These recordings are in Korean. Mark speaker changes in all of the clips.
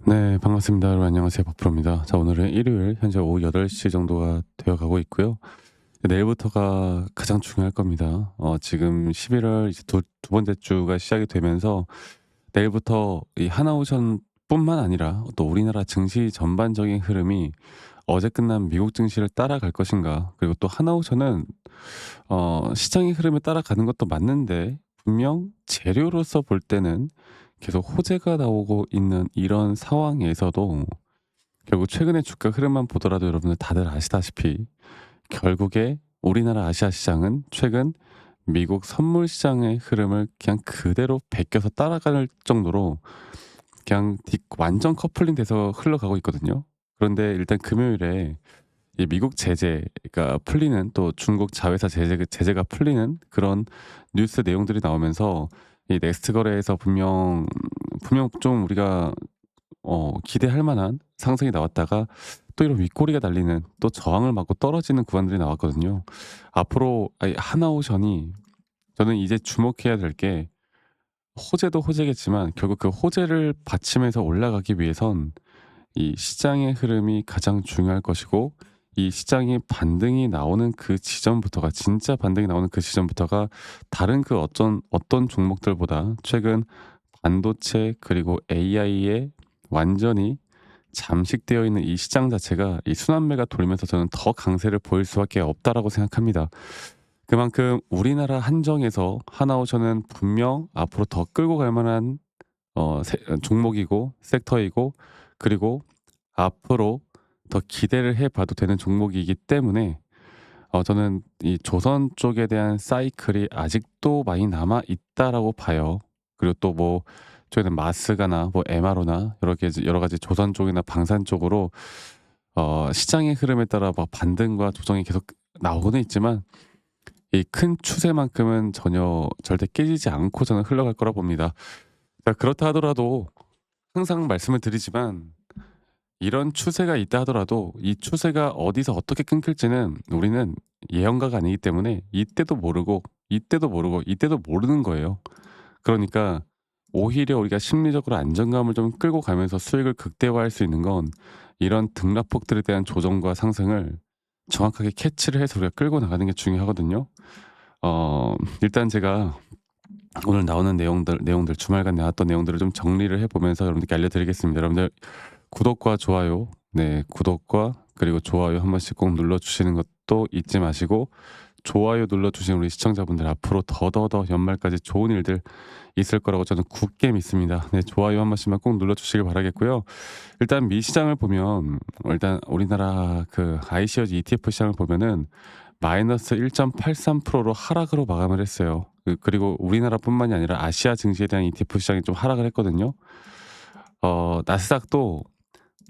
Speaker 1: 네, 반갑습니다. 여러분 안녕하세요. 박프로입니다. 자, 오늘은 일요일 현재 오후 8시 정도가 되어 가고 있고요. 내일부터가 가장 중요할 겁니다. 지금 11월 이제 두 번째 주가 시작이 되면서 내일부터 이 하나오션뿐만 아니라 또 우리나라 증시 전반적인 흐름이 어제 끝난 미국 증시를 따라갈 것인가, 그리고 또 하나오션은 시장의 흐름에 따라가는 것도 맞는데 분명 재료로서 볼 때는 계속 호재가 나오고 있는 이런 상황에서도 결국 최근의 주가 흐름만 보더라도 여러분들 다들 아시다시피 결국에 우리나라 아시아 시장은 최근 미국 선물 시장의 흐름을 그냥 그대로 베껴서 따라갈 정도로 그냥 완전 커플링 돼서 흘러가고 있거든요. 그런데 일단 금요일에 이 미국 제재가 풀리는, 또 중국 자회사 제재가 풀리는 그런 뉴스 내용들이 나오면서 이 넥스트 거래에서 분명 좀 우리가 기대할 만한 상승이 나왔다가 또 이런 윗꼬리가 달리는, 또 저항을 맞고 떨어지는 구간들이 나왔거든요. 앞으로 하나오션이, 저는 이제 주목해야 될 게, 호재도 호재겠지만 결국 그 호재를 받침해서 올라가기 위해선 이 시장의 흐름이 가장 중요할 것이고, 이 시장이 반등이 나오는 그 지점부터가, 진짜 반등이 나오는 그 지점부터가 다른 그 어떤 종목들보다 최근 반도체 그리고 AI에 완전히 잠식되어 있는 이 시장 자체가 이 순환매가 돌면서 저는 더 강세를 보일 수밖에 없다라고 생각합니다. 그만큼 우리나라 한정에서 하나오션은 분명 앞으로 더 끌고 갈 만한 종목이고 섹터이고, 그리고 앞으로 더 기대를 해 봐도 되는 종목이기 때문에 저는 이 조선 쪽에 대한 사이클이 아직도 많이 남아 있다라고 봐요. 그리고 또 뭐 저희는 마스가나 뭐 MRO나 여러 가지 조선 쪽이나 방산 쪽으로 시장의 흐름에 따라 막 반등과 조정이 계속 나오고는 있지만 이 큰 추세만큼은 전혀 절대 깨지지 않고 저는 흘러갈 거라 봅니다. 자, 그렇다 하더라도 항상 말씀을 드리지만, 이런 추세가 있다 하더라도 이 추세가 어디서 어떻게 끊길지는 우리는 예언가가 아니기 때문에 이때도 모르고 이때도 모르고 이때도 모르는 거예요. 그러니까 오히려 우리가 심리적으로 안정감을 좀 끌고 가면서 수익을 극대화할 수 있는 건 이런 등락폭들에 대한 조정과 상승을 정확하게 캐치를 해서 우리가 끌고 나가는 게 중요하거든요. 일단 제가 오늘 나오는 내용들 주말간 나왔던 내용들을 좀 정리를 해보면서 여러분들께 알려드리겠습니다. 여러분들 구독과 좋아요, 네, 구독과 그리고 좋아요 한 번씩 꼭 눌러주시는 것도 잊지 마시고, 좋아요 눌러주신 우리 시청자분들 앞으로 더더더 연말까지 좋은 일들 있을 거라고 저는 굳게 믿습니다. 네, 좋아요 한 번씩만 꼭 눌러주시길 바라겠고요. 일단 미 시장을 보면, 일단 우리나라 그 ICO지 ETF 시장을 보면은 마이너스 1.83%로 하락으로 마감을 했어요. 그리고 우리나라뿐만이 아니라 아시아 증시에 대한 ETF 시장이 좀 하락을 했거든요. 나스닥도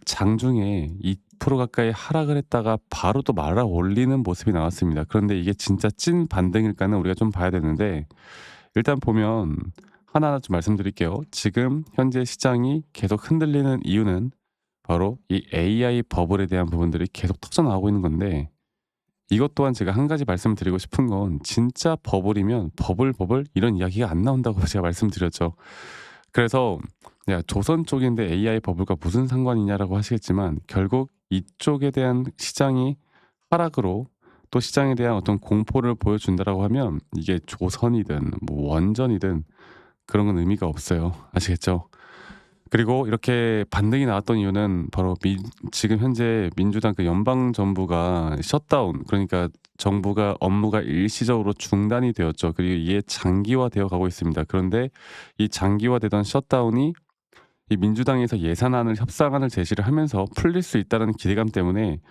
Speaker 1: 장중에 2% 가까이 하락을 했다가 바로 또 말아 올리는 모습이 나왔습니다. 그런데 이게 진짜 찐 반등일까는 우리가 좀 봐야 되는데, 일단 보면 하나하나 좀 말씀드릴게요. 지금 현재 시장이 계속 흔들리는 이유는 바로 이 AI 버블에 대한 부분들이 계속 터져 나오고 있는 건데, 이것 또한 제가 한 가지 말씀드리고 싶은 건, 진짜 버블이면 버블 이런 이야기가 안 나온다고 제가 말씀드렸죠. 그래서 야, 조선 쪽인데 AI 버블과 무슨 상관이냐라고 하시겠지만, 결국 이쪽에 대한 시장이 하락으로 또 시장에 대한 어떤 공포를 보여준다라고 하면 이게 조선이든 뭐 원전이든 그런 건 의미가 없어요. 아시겠죠? 그리고 이렇게 반등이 나왔던 이유는 바로 지금 현재 민주당 그 연방 정부가 셧다운, 그러니까 정부가 업무가 일시적으로 중단이 되었죠. 그리고 이게 장기화되어 가고 있습니다. 그런데 이 장기화되던 셧다운이 이 민주당에서 예산안을 협상안을 제시를 하면서 풀릴 수 있다는 기대감 때문에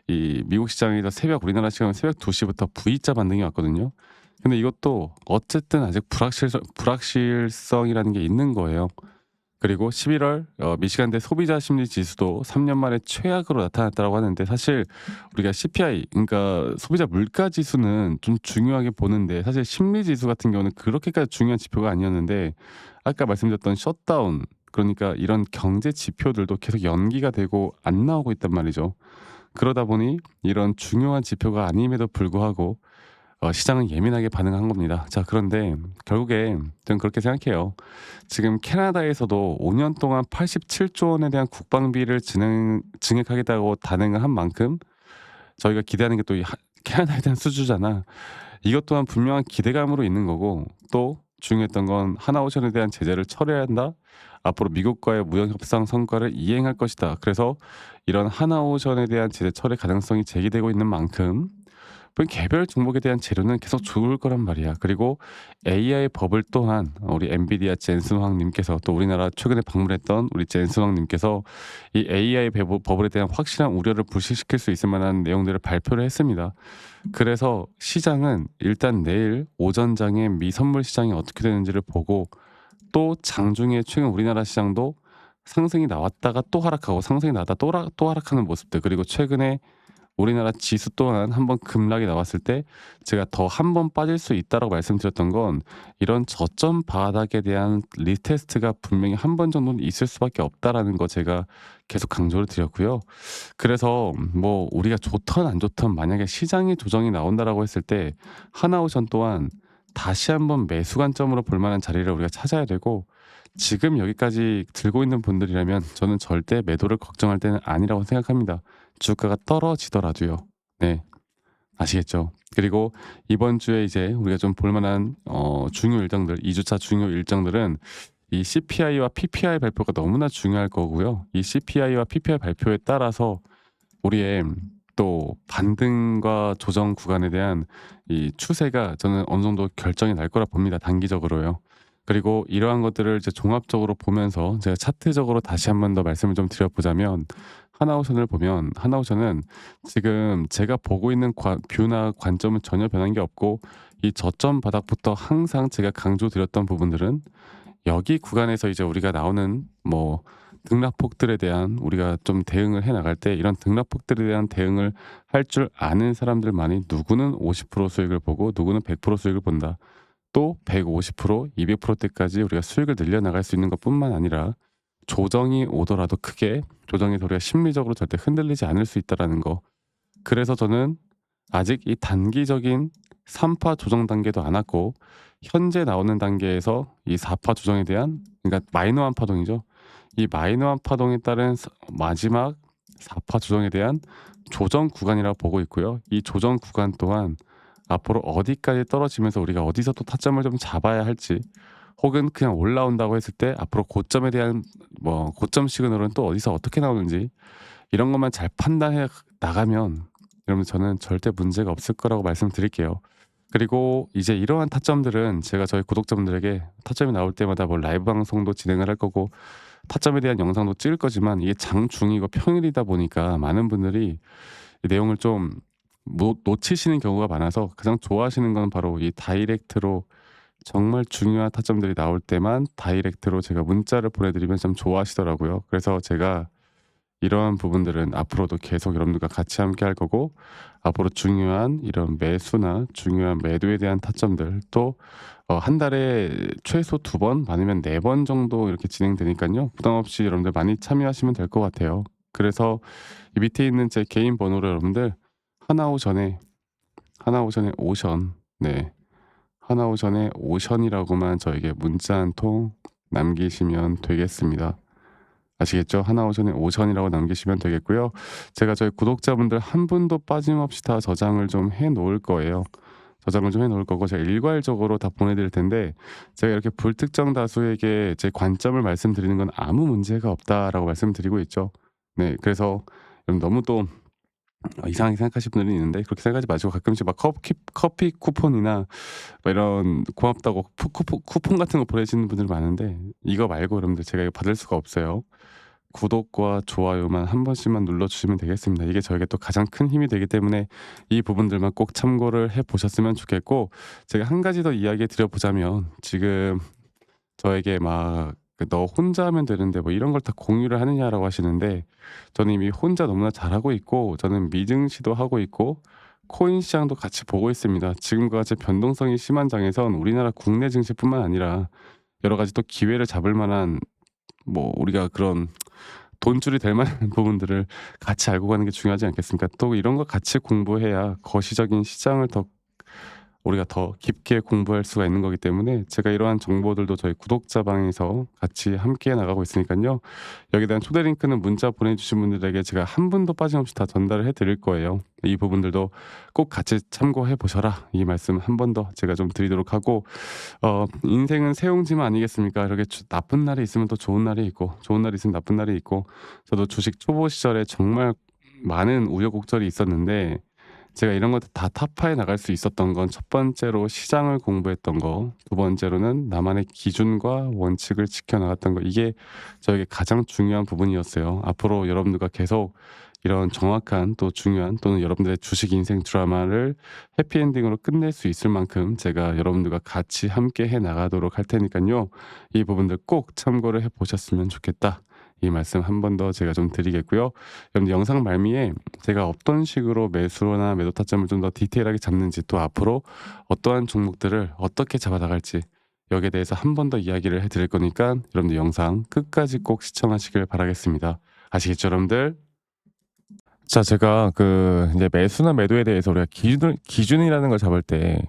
Speaker 1: 이 미국 시장에서 우리나라 시간 새벽 2 시부터 V자 반등이 왔거든요. 근데 이것도 어쨌든 아직 불확실성이라는 게 있는 거예요. 그리고 11월 미시간대 소비자 심리 지수도 3년 만에 최악으로 나타났다고 하는데, 사실 우리가 CPI, 그러니까 소비자 물가 지수는 좀 중요하게 보는데, 사실 심리 지수 같은 경우는 그렇게까지 중요한 지표가 아니었는데, 아까 말씀드렸던 셧다운, 그러니까 이런 경제 지표들도 계속 연기가 되고 안 나오고 있단 말이죠. 그러다 보니 이런 중요한 지표가 아님에도 불구하고 시장은 예민하게 반응한 겁니다. 자, 그런데 결국에 저는 그렇게 생각해요. 지금 캐나다에서도 5년 동안 87조 원에 대한 국방비를 증액하겠다고 단행을 한 만큼 저희가 기대하는 게 또 이 캐나다에 대한 수주잖아. 이것 또한 분명한 기대감으로 있는 거고, 또 중요했던 건 하나오션에 대한 제재를 철회해야 한다. 앞으로 미국과의 무역 협상 성과를 이행할 것이다. 그래서 이런 하나오션에 대한 제재 철회 가능성이 제기되고 있는 만큼 그 개별 종목에 대한 재료는 계속 좋을 거란 말이야. 그리고 AI 버블 또한 우리 엔비디아 젠슨 황님께서, 또 우리나라 최근에 방문했던 우리 젠슨 황님께서 이 AI 버블에 대한 확실한 우려를 불식시킬 수 있을 만한 내용들을 발표를 했습니다. 그래서 시장은 일단 내일 오전장에 미 선물 시장이 어떻게 되는지를 보고, 또 장중에 최근 우리나라 시장도 상승이 나왔다가 또 하락하고 상승이 나왔다 또 하락하는 모습들, 그리고 최근에 우리나라 지수 또한 한번 급락이 나왔을 때 제가 더 한 번 빠질 수 있다라고 말씀드렸던 건, 이런 저점 바닥에 대한 리테스트가 분명히 한 번 정도는 있을 수밖에 없다라는 거 제가 계속 강조를 드렸고요. 그래서 뭐 우리가 좋든 안 좋든 만약에 시장의 조정이 나온다라고 했을 때 하나오션 또한 다시 한번 매수 관점으로 볼 만한 자리를 우리가 찾아야 되고, 지금 여기까지 들고 있는 분들이라면 저는 절대 매도를 걱정할 때는 아니라고 생각합니다. 주가가 떨어지더라도요. 네. 아시겠죠? 그리고 이번 주에 이제 우리가 좀 볼 만한 중요 일정들, 2 주차 중요 일정들은 이 CPI와 PPI 발표가 너무나 중요할 거고요. 이 CPI와 PPI 발표에 따라서 우리의 또 반등과 조정 구간에 대한 이 추세가 저는 어느 정도 결정이 날 거라 봅니다, 단기적으로요. 그리고 이러한 것들을 이제 종합적으로 보면서 제가 차트적으로 다시 한 번 더 말씀을 좀 드려보자면, 하나오션을 보면 하나오션은 지금 제가 보고 있는 뷰나 관점은 전혀 변한 게 없고, 이 저점 바닥부터 항상 제가 강조드렸던 부분들은 여기 구간에서 이제 우리가 나오는 뭐 등락폭들에 대한 우리가 좀 대응을 해 나갈 때, 이런 등락폭들에 대한 대응을 할 줄 아는 사람들만이, 누구는 50% 수익을 보고 누구는 100% 수익을 본다. 또 150%, 200%대까지 우리가 수익을 늘려나갈 수 있는 것뿐만 아니라 조정이 오더라도 크게 조정에서 우리가 심리적으로 절대 흔들리지 않을 수 있다라는 거. 그래서 저는 아직 이 단기적인 3파 조정 단계도 안 왔고, 현재 나오는 단계에서 이 4파 조정에 대한, 그러니까 마이너한 파동이죠. 이 마이너한 파동에 따른 마지막 4파 조정에 대한 조정 구간이라고 보고 있고요. 이 조정 구간 또한 앞으로 어디까지 떨어지면서 우리가 어디서 또 타점을 좀 잡아야 할지, 혹은 그냥 올라온다고 했을 때 앞으로 고점에 대한 뭐 고점 시그널은 또 어디서 어떻게 나오는지, 이런 것만 잘 판단해 나가면 여러분 저는 절대 문제가 없을 거라고 말씀드릴게요. 그리고 이제 이러한 타점들은 제가 저희 구독자분들에게 타점이 나올 때마다 뭐 라이브 방송도 진행을 할 거고 타점에 대한 영상도 찍을 거지만, 이게 장중이고 평일이다 보니까 많은 분들이 이 내용을 좀 놓치시는 경우가 많아서, 가장 좋아하시는 건 바로 이 다이렉트로 정말 중요한 타점들이 나올 때만 다이렉트로 제가 문자를 보내드리면 참 좋아하시더라고요. 그래서 제가 이러한 부분들은 앞으로도 계속 여러분들과 같이 함께 할 거고, 앞으로 중요한 이런 매수나 중요한 매도에 대한 타점들, 또 한 달에 최소 2번 아니면 4번 정도 이렇게 진행되니까요, 부담 없이 여러분들 많이 참여하시면 될 것 같아요. 그래서 이 밑에 있는 제 개인 번호로 여러분들 하나오션의 오션, 네, 하나오션의 오션이라고만 저에게 문자 한 통 남기시면 되겠습니다. 아시겠죠? 하나오션의 오션이라고 남기시면 되겠고요. 제가 저희 구독자분들 한 분도 빠짐없이 다 저장을 좀 해 놓을 거예요. 저장을 좀 해 놓을 거고, 제가 일괄적으로 다 보내드릴 텐데, 제가 이렇게 불특정 다수에게 제 관점을 말씀드리는 건 아무 문제가 없다라고 말씀드리고 있죠. 네, 그래서 너무 또 이상하게 생각하시는 분들이 있는데, 그렇게 생각하지 마시고, 가끔씩 막 커피 쿠폰이나 뭐 이런 고맙다고 쿠폰 같은 거 보내시는 분들 많은데, 이거 말고 여러분들 제가 이거 받을 수가 없어요. 구독과 좋아요만 한 번씩만 눌러주시면 되겠습니다. 이게 저에게 또 가장 큰 힘이 되기 때문에 이 부분들만 꼭 참고를 해 보셨으면 좋겠고, 제가 한 가지 더 이야기 드려보자면, 지금 저에게 막 "너 혼자 하면 되는데 뭐 이런 걸 다 공유를 하느냐?"라고 하시는데, 저는 이미 혼자 너무나 잘하고 있고, 저는 미증 시도하고 있고 코인 시장도 같이 보고 있습니다. 지금과 같이 변동성이 심한 장에선 우리나라 국내 증시뿐만 아니라 여러 가지 또 기회를 잡을 만한, 뭐 우리가 그런 돈줄이 될 만한 부분들을 같이 알고 가는 게 중요하지 않겠습니까? 또 이런 거 같이 공부해야 거시적인 시장을 더 우리가 더 깊게 공부할 수가 있는 거기 때문에 제가 이러한 정보들도 저희 구독자방에서 같이 함께 나가고 있으니까요. 여기에 대한 초대 링크는 문자 보내주신 분들에게 제가 한 분도 빠짐없이 다 전달을 해드릴 거예요. 이 부분들도 꼭 같이 참고해 보셔라. 이 말씀 한 번 더 제가 좀 드리도록 하고, 인생은 세옹지마 아니겠습니까? 이렇게 나쁜 날이 있으면 또 좋은 날이 있고, 좋은 날이 있으면 나쁜 날이 있고, 저도 주식 초보 시절에 정말 많은 우여곡절이 있었는데, 제가 이런 것들 다 타파해 나갈 수 있었던 건 첫 번째로 시장을 공부했던 거, 두 번째로는 나만의 기준과 원칙을 지켜 나갔던 거, 이게 저에게 가장 중요한 부분이었어요. 앞으로 여러분들과 계속 이런 정확한 또 중요한 또는 여러분들의 주식 인생 드라마를 해피엔딩으로 끝낼 수 있을 만큼 제가 여러분들과 같이 함께 해 나가도록 할 테니까요. 이 부분들 꼭 참고를 해 보셨으면 좋겠다. 이 말씀 한 번 더 제가 좀 드리겠고요. 여러분들 영상 말미에 제가 어떤 식으로 매수나 매도 타점을 좀 더 디테일하게 잡는지, 또 앞으로 어떠한 종목들을 어떻게 잡아 나갈지, 여기에 대해서 한 번 더 이야기를 해 드릴 거니까 여러분들 영상 끝까지 꼭 시청하시길 바라겠습니다. 아시겠죠, 여러분들? 자, 제가 이제 매수나 매도에 대해서 우리가 기준이라는 걸 잡을 때,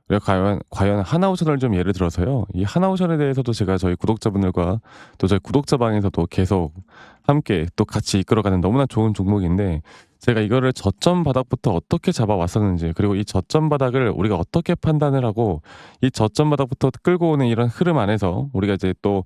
Speaker 1: 우리가 과연 하나오션을 좀 예를 들어서요. 이 하나오션에 대해서도 제가 저희 구독자분들과 또 저희 구독자방에서도 계속 함께 또 같이 이끌어가는 너무나 좋은 종목인데, 제가 이거를 저점 바닥부터 어떻게 잡아왔었는지, 그리고 이 저점 바닥을 우리가 어떻게 판단을 하고, 이 저점 바닥부터 끌고 오는 이런 흐름 안에서 우리가 이제 또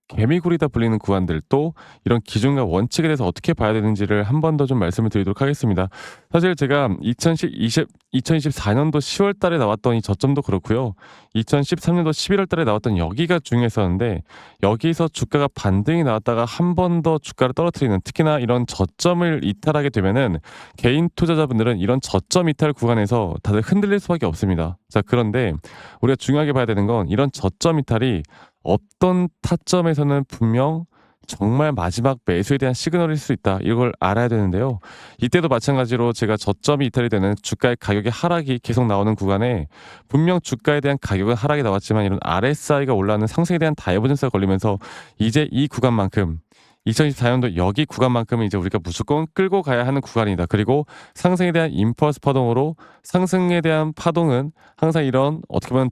Speaker 1: 개미굴이다 불리는 구간들, 또 이런 기준과 원칙에 대해서 어떻게 봐야 되는지를 한 번 더 좀 말씀을 드리도록 하겠습니다. 사실 제가 2024년도 10월 달에 나왔던 이 저점도 그렇고요. 2013년도 11월 달에 나왔던 여기가 중요했었는데, 여기서 주가가 반등이 나왔다가 한 번 더 주가를 떨어뜨리는, 특히나 이런 저점을 이탈하게 되면은 개인 투자자분들은 이런 저점 이탈 구간에서 다들 흔들릴 수밖에 없습니다. 자, 그런데 우리가 중요하게 봐야 되는 건, 이런 저점 이탈이 어떤 타점에서는 분명 정말 마지막 매수에 대한 시그널일 수 있다. 이걸 알아야 되는데요. 이때도 마찬가지로 제가 저점이 이탈이 되는 주가의 가격의 하락이 계속 나오는 구간에, 분명 주가에 대한 가격은 하락이 나왔지만 이런 RSI가 올라가는 상승에 대한 다이버전스가 걸리면서 이제 이 구간만큼, 2024년도 여기 구간만큼은 이제 우리가 무조건 끌고 가야 하는 구간이다. 그리고 상승에 대한 임펄스 파동으로, 상승에 대한 파동은 항상 이런 어떻게 보면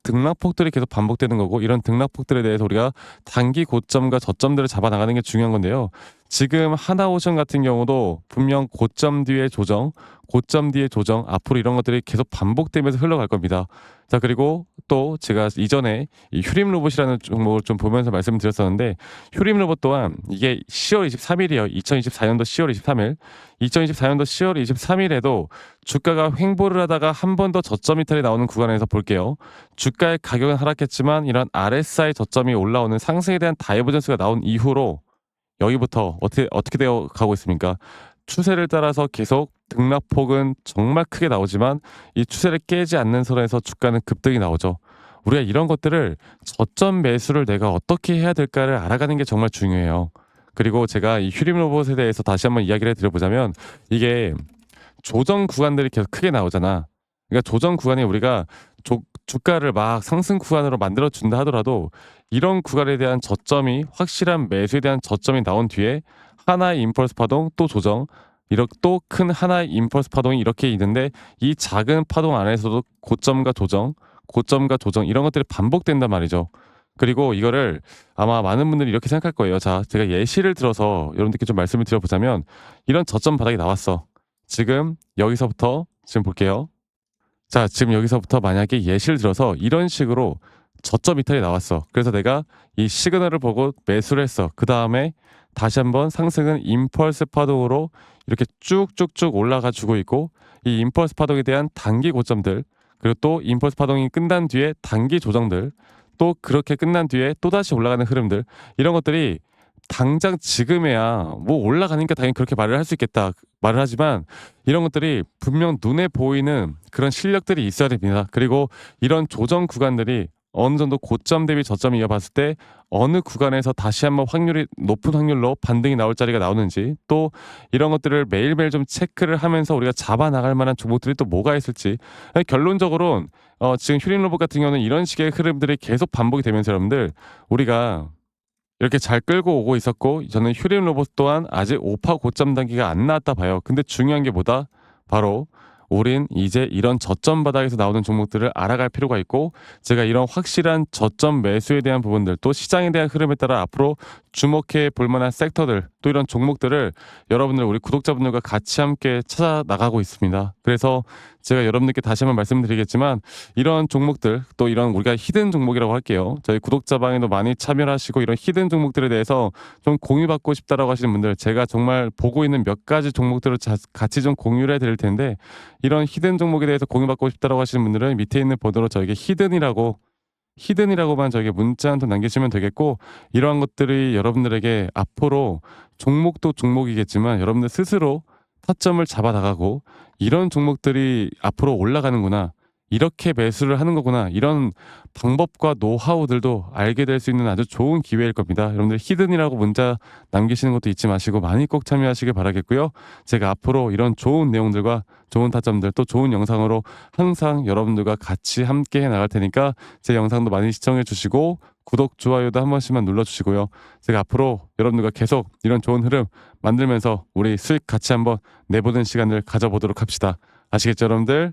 Speaker 1: 등락폭들이 계속 반복되는 거고, 이런 등락폭들에 대해서 우리가 단기 고점과 저점들을 잡아 나가는 게 중요한 건데요. 지금 하나오션 같은 경우도 분명 고점 뒤에 조정, 고점 뒤에 조정, 앞으로 이런 것들이 계속 반복되면서 흘러갈 겁니다. 자, 그리고 또 제가 이전에 이 휴림 로봇이라는 종목을 좀 보면서 말씀을 드렸었는데, 휴림 로봇 또한 이게 10월 23일이에요. 2024년도 10월 23일. 2024년도 10월 23일에도 주가가 횡보를 하다가 한 번 더 저점 이탈이 나오는 구간에서 볼게요. 주가의 가격은 하락했지만 이런 RSI 저점이 올라오는 상승에 대한 다이버전스가 나온 이후로 여기부터 어떻게 되어 가고 있습니까? 추세를 따라서 계속 등락폭은 정말 크게 나오지만 이 추세를 깨지 않는 선에서 주가는 급등이 나오죠. 우리가 이런 것들을, 저점 매수를 내가 어떻게 해야 될까를 알아가는 게 정말 중요해요. 그리고 제가 이 휴림 로봇에 대해서 다시 한번 이야기를 드려보자면, 이게 조정 구간들이 계속 크게 나오잖아. 그러니까 조정 구간에 우리가 주가를 막 상승 구간으로 만들어 준다 하더라도, 이런 구간에 대한 저점이, 확실한 매수에 대한 저점이 나온 뒤에 하나의 임펄스 파동, 또 조정, 이렇게 또 큰 하나의 임펄스 파동이 이렇게 있는데, 이 작은 파동 안에서도 고점과 조정, 고점과 조정, 이런 것들이 반복된단 말이죠. 그리고 이거를 아마 많은 분들이 이렇게 생각할 거예요. 자, 제가 예시를 들어서 여러분들께 좀 말씀을 드려보자면, 이런 저점 바닥이 나왔어. 지금 여기서부터 지금 볼게요. 자, 지금 여기서부터 만약에 예시를 들어서 이런 식으로 저점 이탈이 나왔어. 그래서 내가 이 시그널을 보고 매수를 했어. 그 다음에 다시 한번 상승은 임펄스 파동으로 이렇게 쭉쭉쭉 올라가 주고 있고, 이 임펄스 파동에 대한 단기 고점들, 그리고 또 임펄스 파동이 끝난 뒤에 단기 조정들, 또 그렇게 끝난 뒤에 또다시 올라가는 흐름들, 이런 것들이 당장 지금에야 뭐 올라가니까 당연히 그렇게 말을 할 수 있겠다 말을 하지만, 이런 것들이 분명 눈에 보이는 그런 실력들이 있어야 됩니다. 그리고 이런 조정 구간들이 어느 정도 고점 대비 저점이 이어봤을 때 어느 구간에서 다시 한번 높은 확률로 반등이 나올 자리가 나오는지, 또 이런 것들을 매일매일 좀 체크를 하면서 우리가 잡아 나갈 만한 종목들이 또 뭐가 있을지. 결론적으로는 지금 휴림 로봇 같은 경우는 이런 식의 흐름들이 계속 반복이 되면서, 여러분들, 우리가 이렇게 잘 끌고 오고 있었고, 저는 휴림 로봇 또한 아직 오파 고점 단계가 안 나왔다 봐요. 근데 중요한 게 뭐다? 바로 우린 이제 이런 저점 바닥에서 나오는 종목들을 알아갈 필요가 있고 제가 이런 확실한 저점 매수에 대한 부분들 또 시장에 대한 흐름에 따라 앞으로 주목해 볼 만한 섹터들 또 이런 종목들을 여러분들 우리 구독자분들과 같이 함께 찾아 나가고 있습니다. 그래서 제가 여러분들께 다시 한번 말씀드리겠지만 이런 종목들 또 이런 우리가 히든 종목이라고 할게요. 저희 구독자 방에도 많이 참여를 하시고 이런 히든 종목들에 대해서 좀 공유받고 싶다라고 하시는 분들 제가 정말 보고 있는 몇 가지 종목들을 같이 좀 공유를 해드릴 텐데 이런 히든 종목에 대해서 공유받고 싶다라고 하시는 분들은 밑에 있는 번호로 저에게 히든이라고만 저에게 문자 한 통 남기시면 되겠고 이러한 것들이 여러분들에게 앞으로 종목도 종목이겠지만 여러분들 스스로 타점을 잡아 나가고 이런 종목들이 앞으로 올라가는구나. 이렇게 매수를 하는 거구나. 이런 방법과 노하우들도 알게 될 수 있는 아주 좋은 기회일 겁니다. 여러분들 히든이라고 문자 남기시는 것도 잊지 마시고 많이 꼭 참여하시길 바라겠고요. 제가 앞으로 이런 좋은 내용들과 좋은 타점들 또 좋은 영상으로 항상 여러분들과 같이 함께 해 나갈 테니까 제 영상도 많이 시청해 주시고 구독, 좋아요도 한 번씩만 눌러주시고요. 제가 앞으로 여러분들과 계속 이런 좋은 흐름 만들면서 우리 수익 같이 한번 내보는 시간을 가져보도록 합시다. 아시겠죠, 여러분들?